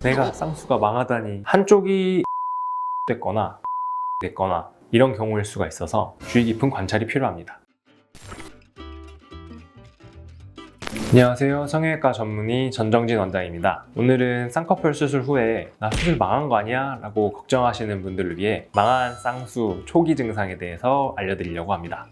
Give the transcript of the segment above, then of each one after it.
내가 쌍수가 망하다니, 한쪽이 됐거나 이런 경우일 수가 있어서 주의 깊은 관찰이 필요합니다. 안녕하세요. 성형외과 전문의 전정진 원장입니다. 오늘은 쌍꺼풀 수술 후에 나 수술 망한 거 아니야? 라고 걱정하시는 분들을 위해 망한 쌍수 초기 증상에 대해서 알려드리려고 합니다.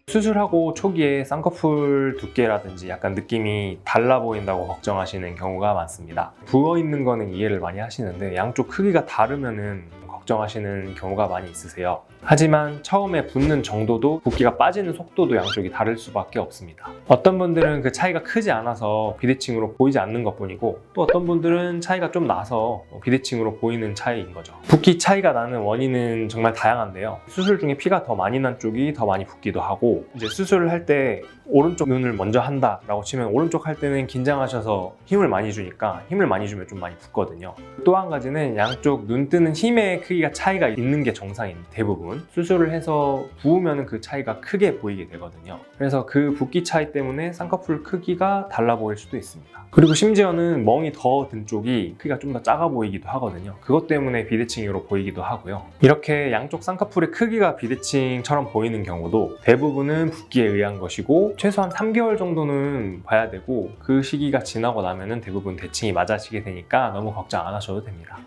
수술하고 초기에 쌍꺼풀 두께라든지 약간 느낌이 달라 보인다고 걱정하시는 경우가 많습니다. 부어있는 거는 이해를 많이 하시는데 양쪽 크기가 다르면은 걱정하시는 경우가 많이 있으세요. 하지만 처음에 붓는 정도도 붓기가 빠지는 속도도 양쪽이 다를 수밖에 없습니다. 어떤 분들은 그 차이가 크지 않아서 비대칭으로 보이지 않는 것뿐이고, 또 어떤 분들은 차이가 좀 나서 비대칭으로 보이는 차이인 거죠. 붓기 차이가 나는 원인은 정말 다양한데요. 수술 중에 피가 더 많이 난 쪽이 더 많이 붓기도 하고, 이제 수술을 할 때 오른쪽 눈을 먼저 한다라고 치면 오른쪽 할 때는 긴장하셔서 힘을 많이 주니까 힘을 많이 주면 좀 많이 붓거든요. 또 한 가지는 양쪽 눈 뜨는 힘의 크기가 차이가 있는 게 정상인 대부분. 수술을 해서 부으면 그 차이가 크게 보이게 되거든요. 그래서 그 붓기 차이 때문에 쌍꺼풀 크기가 달라 보일 수도 있습니다. 그리고 심지어는 멍이 더 든 쪽이 크기가 좀 더 작아 보이기도 하거든요. 그것 때문에 비대칭으로 보이기도 하고요. 이렇게 양쪽 쌍꺼풀의 크기가 비대칭처럼 보이는 경우도 대부분은 붓기에 의한 것이고, 최소한 3개월 정도는 봐야 되고, 그 시기가 지나고 나면은 대부분 대칭이 맞아지게 되니까 너무 걱정 안 하셔도 됩니다.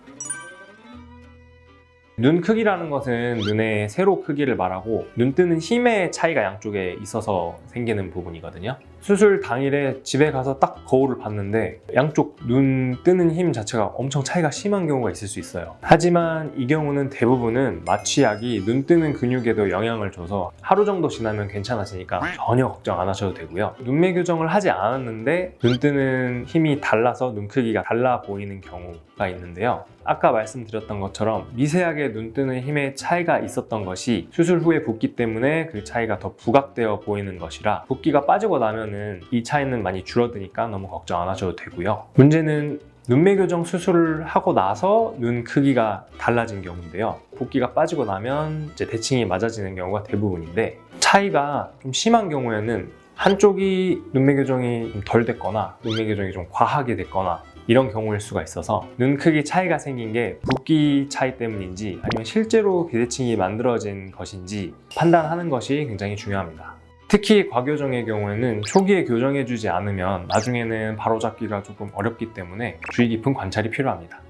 눈 크기라는 것은 눈의 세로 크기를 말하고, 눈 뜨는 힘의 차이가 양쪽에 있어서 생기는 부분이거든요. 수술 당일에 집에 가서 딱 거울을 봤는데 양쪽 눈 뜨는 힘 자체가 엄청 차이가 심한 경우가 있을 수 있어요. 하지만 이 경우는 대부분은 마취약이 눈 뜨는 근육에도 영향을 줘서 하루 정도 지나면 괜찮아지니까 전혀 걱정 안 하셔도 되고요. 눈매 교정을 하지 않았는데 눈 뜨는 힘이 달라서 눈 크기가 달라 보이는 경우가 있는데요. 아까 말씀드렸던 것처럼 미세하게 눈 뜨는 힘의 차이가 있었던 것이 수술 후에 붓기 때문에 그 차이가 더 부각되어 보이는 것이라, 붓기가 빠지고 나면은 이 차이는 많이 줄어드니까 너무 걱정 안 하셔도 되고요. 문제는 눈매 교정 수술을 하고 나서 눈 크기가 달라진 경우인데요. 붓기가 빠지고 나면 이제 대칭이 맞아지는 경우가 대부분인데, 차이가 좀 심한 경우에는 한쪽이 눈매 교정이 좀 덜 됐거나 눈매 교정이 좀 과하게 됐거나 이런 경우일 수가 있어서 눈 크기 차이가 생긴 게 붓기 차이 때문인지 아니면 실제로 비대칭이 만들어진 것인지 판단하는 것이 굉장히 중요합니다. 특히 과교정의 경우에는 초기에 교정해주지 않으면 나중에는 바로잡기가 조금 어렵기 때문에 주의 깊은 관찰이 필요합니다.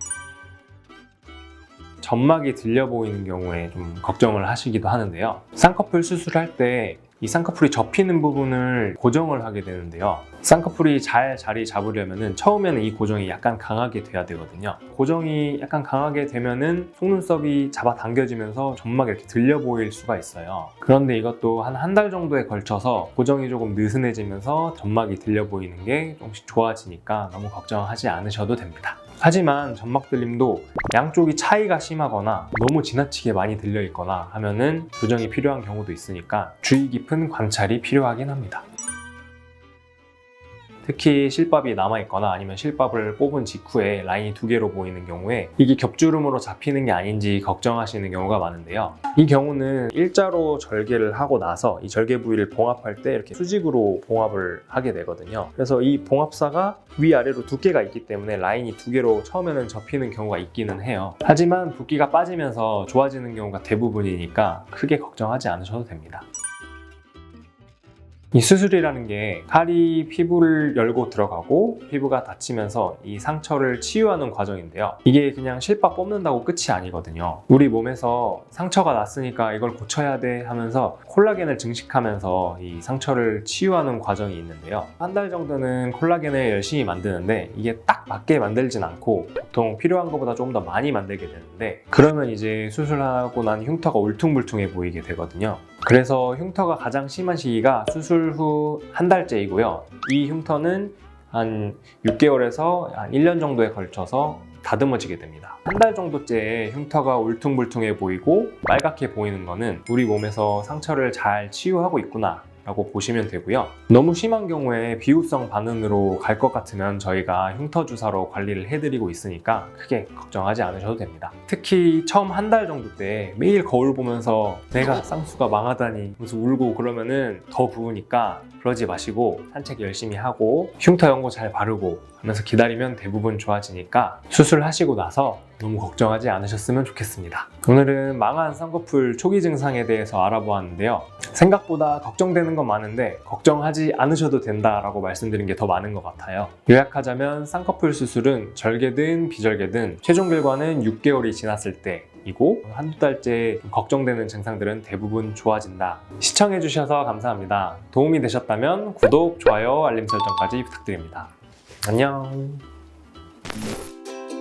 점막이 들려 보이는 경우에 좀 걱정을 하시기도 하는데요. 쌍꺼풀 수술할 때 이 쌍꺼풀이 접히는 부분을 고정을 하게 되는데요. 쌍꺼풀이 잘 자리 잡으려면 처음에는 이 고정이 약간 강하게 돼야 되거든요. 고정이 약간 강하게 되면은 속눈썹이 잡아당겨지면서 점막이 이렇게 들려 보일 수가 있어요. 그런데 이것도 한 달 정도에 걸쳐서 고정이 조금 느슨해지면서 점막이 들려 보이는 게 조금씩 좋아지니까 너무 걱정하지 않으셔도 됩니다. 하지만 점막 들림도 양쪽이 차이가 심하거나 너무 지나치게 많이 들려 있거나 하면은 교정이 필요한 경우도 있으니까 주의 깊은 관찰이 필요하긴 합니다. 특히 실밥이 남아있거나 아니면 실밥을 뽑은 직후에 라인이 2개로 보이는 경우에 이게 겹주름으로 잡히는 게 아닌지 걱정하시는 경우가 많은데요. 이 경우는 일자로 절개를 하고 나서 이 절개 부위를 봉합할 때 이렇게 수직으로 봉합을 하게 되거든요. 그래서 이 봉합사가 위아래로 두께가 있기 때문에 라인이 2개로 처음에는 접히는 경우가 있기는 해요. 하지만 붓기가 빠지면서 좋아지는 경우가 대부분이니까 크게 걱정하지 않으셔도 됩니다. 이 수술이라는 게 칼이 피부를 열고 들어가고 피부가 다치면서 이 상처를 치유하는 과정인데요. 이게 그냥 실밥 뽑는다고 끝이 아니거든요. 우리 몸에서 상처가 났으니까 이걸 고쳐야 돼 하면서 콜라겐을 증식하면서 이 상처를 치유하는 과정이 있는데요. 한 달 정도는 콜라겐을 열심히 만드는데 이게 딱 맞게 만들진 않고 보통 필요한 것보다 조금 더 많이 만들게 되는데, 그러면 이제 수술하고 난 흉터가 울퉁불퉁해 보이게 되거든요. 그래서 흉터가 가장 심한 시기가 수술 후 한 달째이고요. 이 흉터는 한 6개월에서 한 1년 정도에 걸쳐서 다듬어지게 됩니다. 한 달 정도째에 흉터가 울퉁불퉁해 보이고 빨갛게 보이는 거는 우리 몸에서 상처를 잘 치유하고 있구나 라고 보시면 되고요. 너무 심한 경우에 비후성 반응으로 갈 것 같으면 저희가 흉터 주사로 관리를 해드리고 있으니까 크게 걱정하지 않으셔도 됩니다. 특히 처음 한 달 정도 때 매일 거울 보면서 내가 쌍수가 망하다니 무슨 울고 그러면은 더 부으니까 그러지 마시고 산책 열심히 하고 흉터 연고 잘 바르고 하면서 기다리면 대부분 좋아지니까 수술하시고 나서 너무 걱정하지 않으셨으면 좋겠습니다. 오늘은 망한 쌍꺼풀 초기 증상에 대해서 알아보았는데요. 생각보다 걱정되는 건 많은데 걱정하지 않으셔도 된다라고 말씀드린 게 더 많은 것 같아요. 요약하자면 쌍꺼풀 수술은 절개든 비절개든 최종 결과는 6개월이 지났을 때 이고 한두 달째 걱정되는 증상들은 대부분 좋아진다. 시청해주셔서 감사합니다. 도움이 되셨다면 구독, 좋아요, 알림 설정까지 부탁드립니다. 안녕.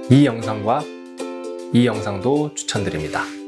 이 영상과 이 영상도 추천드립니다.